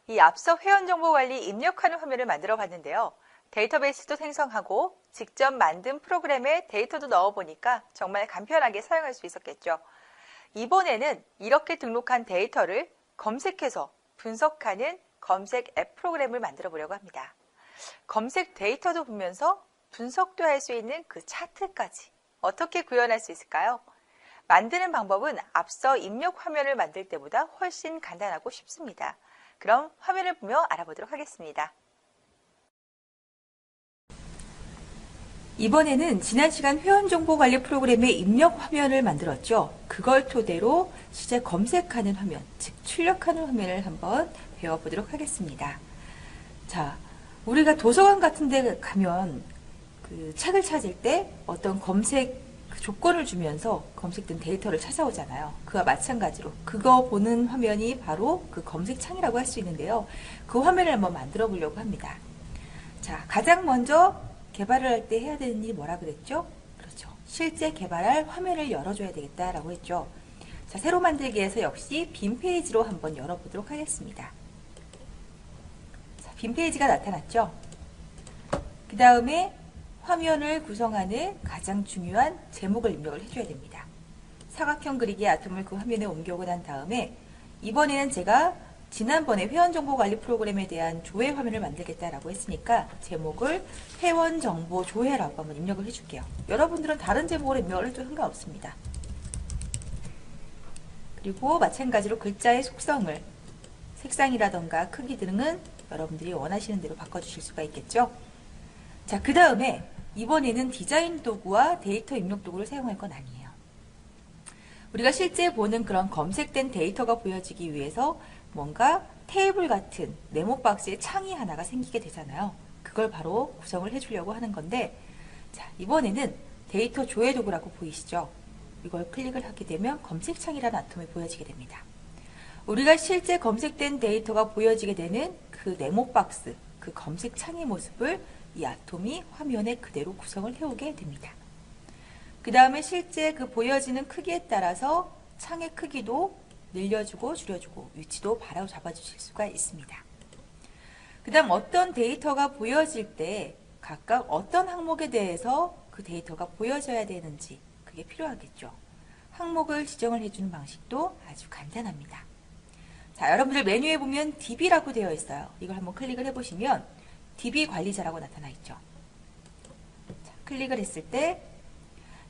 이 앞서 회원정보관리 입력하는 화면을 만들어 봤는데요. 데이터베이스도 생성하고 직접 만든 프로그램에 데이터도 넣어보니까 정말 간편하게 사용할 수 있었겠죠. 이번에는 이렇게 등록한 데이터를 검색해서 분석하는 검색 앱 프로그램을 만들어 보려고 합니다. 검색 데이터도 보면서 분석도 할 수 있는 그 차트까지 어떻게 구현할 수 있을까요? 만드는 방법은 앞서 입력 화면을 만들 때보다 훨씬 간단하고 쉽습니다. 그럼 화면을 보며 알아보도록 하겠습니다. 이번에는 지난 시간 회원정보관리 프로그램의 입력 화면을 만들었죠. 그걸 토대로 실제 검색하는 화면, 즉 출력하는 화면을 한번 배워보도록 하겠습니다. 자, 우리가 도서관 같은 데 가면 그 책을 찾을 때 어떤 검색 조건을 주면서 검색된 데이터를 찾아오잖아요. 그와 마찬가지로 그거 보는 화면이 바로 그 검색창이라고 할 수 있는데요. 그 화면을 한번 만들어 보려고 합니다. 자, 가장 먼저 개발을 할 때 해야 되는 일이 뭐라 그랬죠? 그렇죠. 실제 개발할 화면을 열어줘야 되겠다라고 했죠. 자, 새로 만들기에서 역시 빈 페이지로 한번 열어보도록 하겠습니다. 자, 빈 페이지가 나타났죠? 그 다음에 화면을 구성하는 가장 중요한 제목을 입력을 해줘야 됩니다. 사각형 그리기의 아톰을 그 화면에 옮겨오고 난 다음에 이번에는 제가 지난번에 회원정보관리 프로그램에 대한 조회 화면을 만들겠다라고 했으니까 제목을 회원정보 조회라고 한번 입력을 해줄게요. 여러분들은 다른 제목으로 입력을 해도 상관없습니다. 그리고 마찬가지로 글자의 속성을 색상이라던가 크기 등은 여러분들이 원하시는 대로 바꿔주실 수가 있겠죠. 자, 그 다음에 이번에는 디자인 도구와 데이터 입력 도구를 사용할 건 아니에요. 우리가 실제 보는 그런 검색된 데이터가 보여지기 위해서 뭔가 테이블 같은 네모 박스에 창이 하나가 생기게 되잖아요. 그걸 바로 구성을 해주려고 하는 건데, 자, 이번에는 데이터 조회 도구라고 보이시죠? 이걸 클릭을 하게 되면 검색창이라는 아톰이 보여지게 됩니다. 우리가 실제 검색된 데이터가 보여지게 되는 그 네모 박스, 그 검색창의 모습을 이 아톰이 화면에 그대로 구성을 해오게 됩니다. 그 다음에 실제 그 보여지는 크기에 따라서 창의 크기도 늘려주고 줄여주고 위치도 바로 잡아주실 수가 있습니다. 그 다음 어떤 데이터가 보여질 때 각각 어떤 항목에 대해서 그 데이터가 보여져야 되는지 그게 필요하겠죠. 항목을 지정을 해주는 방식도 아주 간단합니다. 자, 여러분들 메뉴에 보면 DB라고 되어 있어요. 이걸 한번 클릭을 해보시면 DB 관리자라고 나타나 있죠. 자, 클릭을 했을 때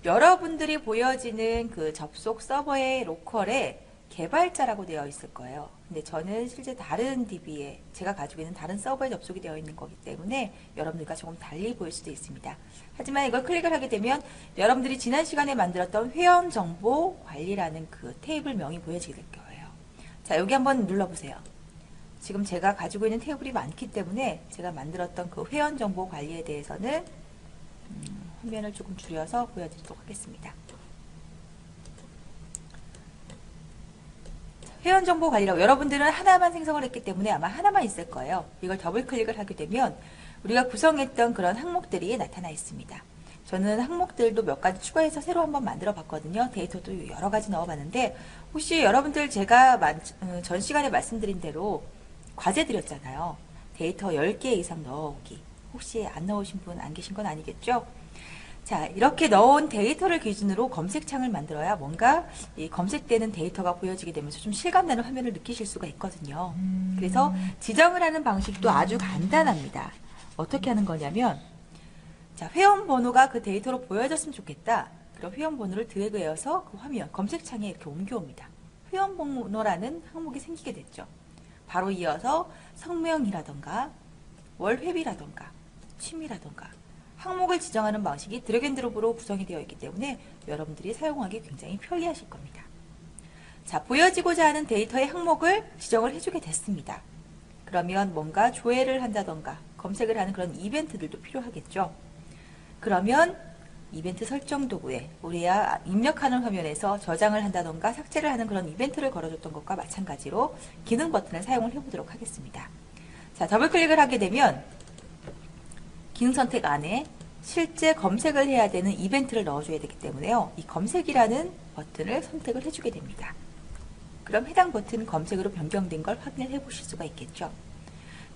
여러분들이 보여지는 그 접속 서버의 로컬에 개발자라고 되어 있을 거예요. 근데 저는 실제 다른 DB에 제가 가지고 있는 다른 서버에 접속이 되어 있는 거기 때문에 여러분들과 조금 달리 보일 수도 있습니다. 하지만 이걸 클릭을 하게 되면 여러분들이 지난 시간에 만들었던 회원정보관리라는 그 테이블명이 보여지게 될 거예요. 자, 여기 한번 눌러보세요. 지금 제가 가지고 있는 테이블이 많기 때문에 제가 만들었던 그 회원정보 관리에 대해서는 화면을 조금 줄여서 보여드리도록 하겠습니다. 회원정보 관리라고 여러분들은 하나만 생성을 했기 때문에 아마 하나만 있을 거예요. 이걸 더블 클릭을 하게 되면 우리가 구성했던 그런 항목들이 나타나 있습니다. 저는 항목들도 몇 가지 추가해서 새로 한번 만들어 봤거든요. 데이터도 여러 가지 넣어 봤는데 혹시 여러분들 제가 전 시간에 말씀드린 대로 과제 드렸잖아요. 데이터 10개 이상 넣어오기. 혹시 안 넣으신 분 안 계신 건 아니겠죠? 자, 이렇게 넣은 데이터를 기준으로 검색창을 만들어야 뭔가 이 검색되는 데이터가 보여지게 되면서 좀 실감나는 화면을 느끼실 수가 있거든요. 그래서 지정을 하는 방식도 아주 간단합니다. 어떻게 하는 거냐면, 자, 회원 번호가 그 데이터로 보여졌으면 좋겠다. 그럼 회원 번호를 드래그해서 그 화면, 검색창에 이렇게 옮겨옵니다. 회원 번호라는 항목이 생기게 됐죠. 바로 이어서 성명이라던가 월회비라던가 취미라던가 항목을 지정하는 방식이 드래그앤드롭으로 구성이 되어 있기 때문에 여러분들이 사용하기 굉장히 편리하실 겁니다. 자, 보여지고자 하는 데이터의 항목을 지정을 해주게 됐습니다. 그러면 뭔가 조회를 한다던가 검색을 하는 그런 이벤트들도 필요하겠죠. 그러면 이벤트 설정 도구에 우리가 입력하는 화면에서 저장을 한다던가 삭제를 하는 그런 이벤트를 걸어줬던 것과 마찬가지로 기능 버튼을 사용을 해보도록 하겠습니다. 자, 더블 클릭을 하게 되면 기능 선택 안에 실제 검색을 해야 되는 이벤트를 넣어줘야 되기 때문에요. 이 검색이라는 버튼을 선택을 해주게 됩니다. 그럼 해당 버튼 검색으로 변경된 걸 확인을 해보실 수가 있겠죠.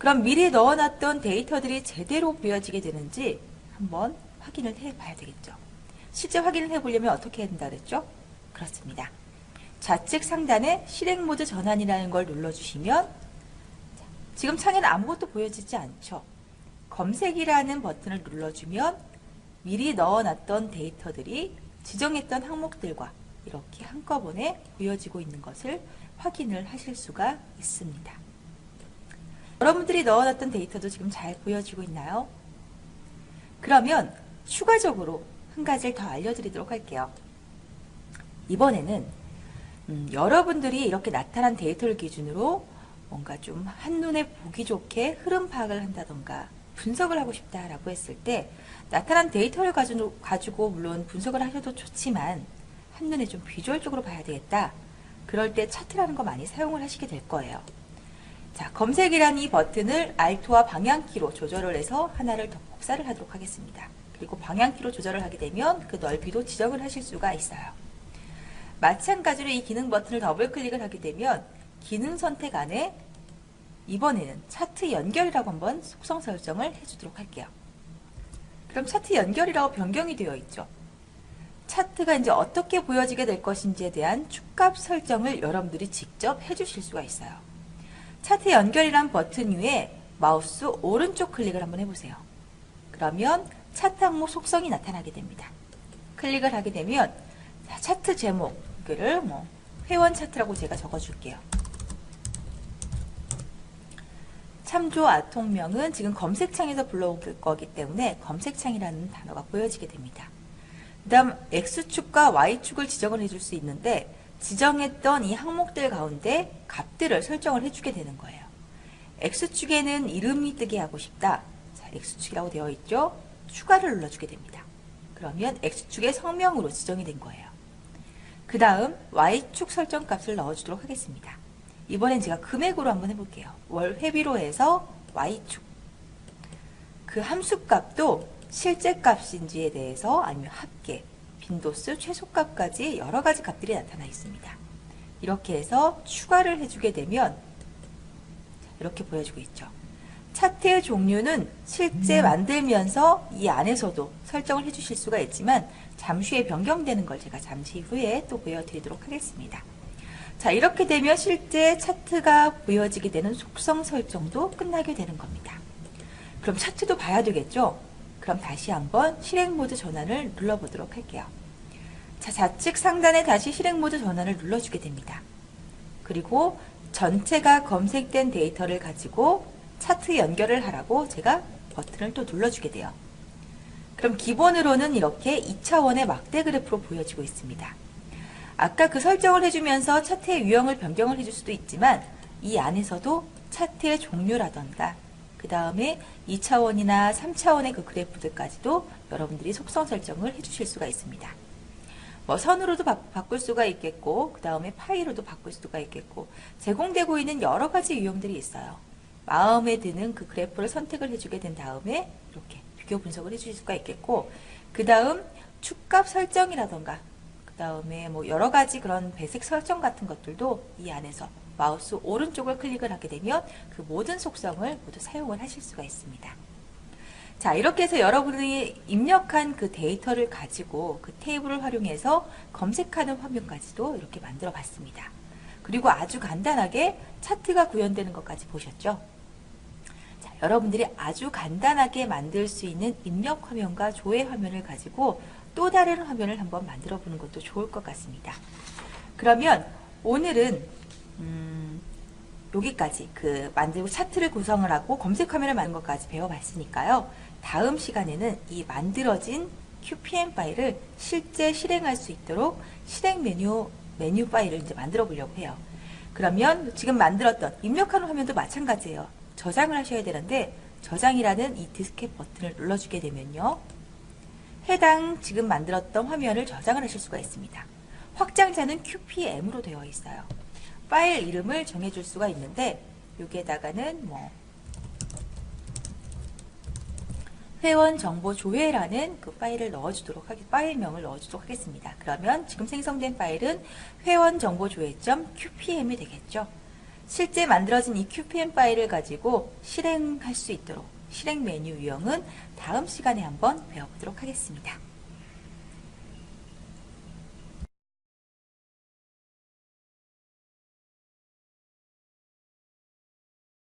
그럼 미리 넣어놨던 데이터들이 제대로 보여지게 되는지 한번 확인을 해봐야 되겠죠. 실제 확인을 해보려면 어떻게 해야 된다 그랬죠? 그렇습니다. 좌측 상단에 실행 모드 전환이라는 걸 눌러주시면 지금 창에는 아무것도 보여지지 않죠. 검색이라는 버튼을 눌러주면 미리 넣어놨던 데이터들이 지정했던 항목들과 이렇게 한꺼번에 보여지고 있는 것을 확인을 하실 수가 있습니다. 여러분들이 넣어놨던 데이터도 지금 잘 보여지고 있나요? 그러면 추가적으로 한 가지를 더 알려드리도록 할게요. 이번에는 여러분들이 이렇게 나타난 데이터를 기준으로 뭔가 좀 한눈에 보기 좋게 흐름 파악을 한다던가 분석을 하고 싶다라고 했을 때 나타난 데이터를 가지고 물론 분석을 하셔도 좋지만 한눈에 좀 비주얼적으로 봐야 되겠다. 그럴 때 차트라는 거 많이 사용을 하시게 될 거예요. 자, 검색이라는 이 버튼을 Alt와 방향키로 조절을 해서 하나를 더 복사를 하도록 하겠습니다. 그리고 방향키로 조절을 하게 되면 그 넓이도 지정을 하실 수가 있어요. 마찬가지로 이 기능 버튼을 더블 클릭을 하게 되면 기능 선택 안에 이번에는 차트 연결이라고 한번 속성 설정을 해주도록 할게요. 그럼 차트 연결이라고 변경이 되어 있죠. 차트가 이제 어떻게 보여지게 될 것인지에 대한 축값 설정을 여러분들이 직접 해주실 수가 있어요. 차트 연결이란 버튼 위에 마우스 오른쪽 클릭을 한번 해보세요. 그러면 차트 항목 속성이 나타나게 됩니다. 클릭을 하게 되면 차트 제목을 회원 차트라고 제가 적어줄게요. 참조 아통명은 지금 검색창에서 불러올 거기 때문에 검색창이라는 단어가 보여지게 됩니다. 그 다음 X축과 Y축을 지정을 해줄 수 있는데 지정했던 이 항목들 가운데 값들을 설정을 해주게 되는 거예요. X축에는 이름이 뜨게 하고 싶다. 자, X축이라고 되어 있죠. 추가를 눌러주게 됩니다. 그러면 X축의 성명으로 지정이 된 거예요. 그 다음 Y축 설정 값을 넣어주도록 하겠습니다. 이번엔 제가 금액으로 한번 해볼게요. 월 회비로 해서 Y축. 그 함수 값도 실제 값인지에 대해서 아니면 합계, 빈도수, 최소값까지 여러 가지 값들이 나타나 있습니다. 이렇게 해서 추가를 해주게 되면 이렇게 보여지고 있죠. 차트의 종류는 실제 만들면서 이 안에서도 설정을 해주실 수가 있지만 잠시 후에 변경되는 걸 제가 잠시 후에 또 보여드리도록 하겠습니다. 자, 이렇게 되면 실제 차트가 보여지게 되는 속성 설정도 끝나게 되는 겁니다. 그럼 차트도 봐야 되겠죠? 그럼 다시 한번 실행 모드 전환을 눌러보도록 할게요. 자, 좌측 상단에 다시 실행 모드 전환을 눌러주게 됩니다. 그리고 전체가 검색된 데이터를 가지고 차트 연결을 하라고 제가 버튼을 또 눌러주게 돼요. 그럼 기본으로는 이렇게 2차원의 막대 그래프로 보여지고 있습니다. 아까 그 설정을 해주면서 차트의 유형을 변경을 해줄 수도 있지만 이 안에서도 차트의 종류라던가 그 다음에 2차원이나 3차원의 그 그래프들까지도 여러분들이 속성 설정을 해주실 수가 있습니다. 뭐 선으로도 바꿀 수가 있겠고 그 다음에 파이로도 바꿀 수가 있겠고 제공되고 있는 여러 가지 유형들이 있어요. 마음에 드는 그 그래프를 선택을 해주게 된 다음에 이렇게 비교 분석을 해주실 수가 있겠고 그 다음 축값 설정이라던가 그 다음에 뭐 여러 가지 그런 배색 설정 같은 것들도 이 안에서 마우스 오른쪽을 클릭을 하게 되면 그 모든 속성을 모두 사용을 하실 수가 있습니다. 자, 이렇게 해서 여러분이 입력한 그 데이터를 가지고 그 테이블을 활용해서 검색하는 화면까지도 이렇게 만들어 봤습니다. 그리고 아주 간단하게 차트가 구현되는 것까지 보셨죠? 자, 여러분들이 아주 간단하게 만들 수 있는 입력 화면과 조회 화면을 가지고 또 다른 화면을 한번 만들어 보는 것도 좋을 것 같습니다. 그러면 오늘은 여기까지 만들고 차트를 구성을 하고 검색 화면을 만든 것까지 배워봤으니까요. 다음 시간에는 이 만들어진 QPM 파일을 실제 실행할 수 있도록 실행 메뉴 파일을 이제 만들어 보려고 해요. 그러면 지금 만들었던 입력하는 화면도 마찬가지예요. 저장을 하셔야 되는데 저장이라는 이 디스켓 버튼을 눌러주게 되면요. 해당 지금 만들었던 화면을 저장을 하실 수가 있습니다. 확장자는 QPM으로 되어 있어요. 파일 이름을 정해줄 수가 있는데 여기에다가는 회원 정보 조회라는 그 파일을 넣어주도록 파일명을 넣어주도록 하겠습니다. 그러면 지금 생성된 파일은 회원 정보 조회.qpm이 되겠죠. 실제 만들어진 이 QPM 파일을 가지고 실행할 수 있도록 실행 메뉴 유형은 다음 시간에 한번 배워보도록 하겠습니다.